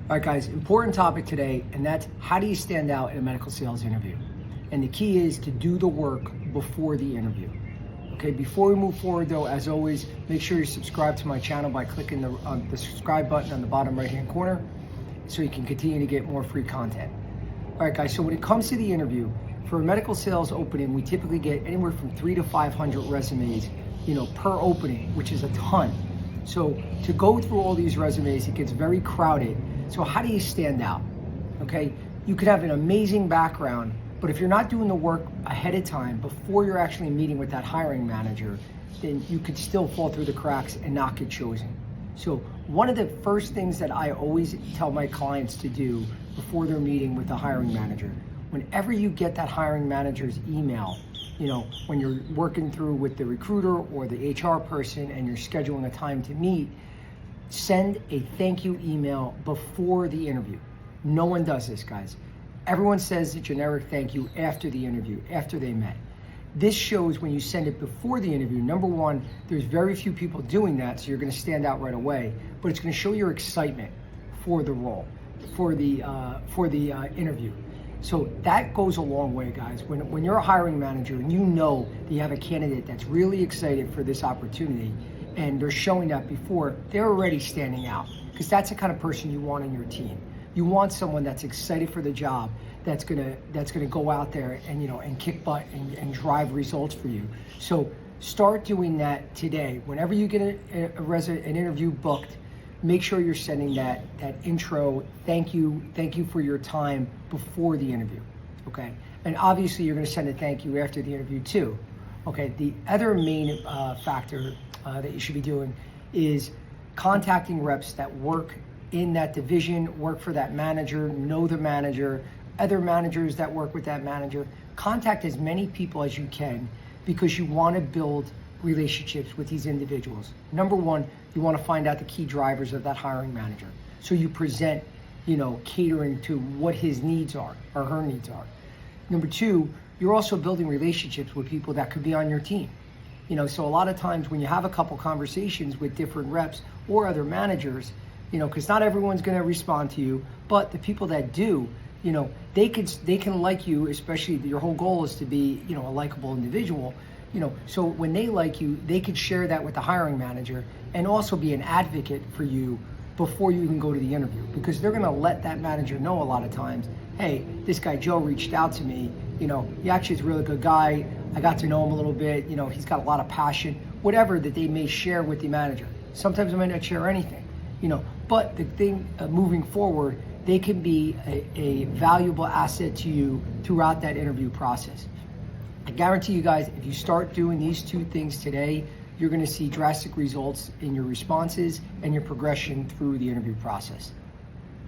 All right, guys, important topic today, and that's how do you stand out in a medical sales interview? And the key is to do the work before the interview. Okay, before we move forward though, as always, make sure you subscribe to my channel by clicking the subscribe button on the bottom right-hand corner so you can continue to get more free content. All right, guys, so when it comes to the interview, for a medical sales opening, we typically get anywhere from 300 to 500 resumes, per opening, which is a ton. So to go through all these resumes, it gets very crowded. So how do you stand out? Okay, you could have an amazing background, but if you're not doing the work ahead of time before you're actually meeting with that hiring manager, then you could still fall through the cracks and not get chosen. So one of the first things that I always tell my clients to do before they're meeting with the hiring manager, whenever you get that hiring manager's email, when you're working through with the recruiter or the HR person and you're scheduling a time to meet, send a thank you email before the interview. No one does this, guys. Everyone says a generic thank you after the interview, after they met. This shows when you send it before the interview, number one, there's very few people doing that, so you're gonna stand out right away, but it's gonna show your excitement for the role, for the interview. So that goes a long way, guys. When you're a hiring manager and you know that you have a candidate that's really excited for this opportunity and they're showing that before, they're already standing out, because that's the kind of person you want in your team. You want someone that's excited for the job, that's gonna go out there and kick butt and drive results for you. So start doing that today. Whenever you get an interview booked, make sure you're sending that intro, thank you for your time before the interview, okay? And obviously you're gonna send a thank you after the interview too, okay? The other main factor that you should be doing is contacting reps that work in that division, work for that manager, know the manager, other managers that work with that manager. Contact as many people as you can, because you wanna build relationships with these individuals. Number one, you want to find out the key drivers of that hiring manager. So you present, catering to what his needs are or her needs are. Number two, you're also building relationships with people that could be on your team. So a lot of times when you have a couple conversations with different reps or other managers, because not everyone's going to respond to you, but the people that do, they can like you, especially your whole goal is to be, a likable individual. So when they like you, they could share that with the hiring manager and also be an advocate for you before you even go to the interview, because they're gonna let that manager know a lot of times, hey, this guy Joe reached out to me, he actually is a really good guy, I got to know him a little bit, he's got a lot of passion, whatever that they may share with the manager. Sometimes they might not share anything, but the thing moving forward, they can be a valuable asset to you throughout that interview process. I guarantee you guys, if you start doing these two things today, you're gonna see drastic results in your responses and your progression through the interview process.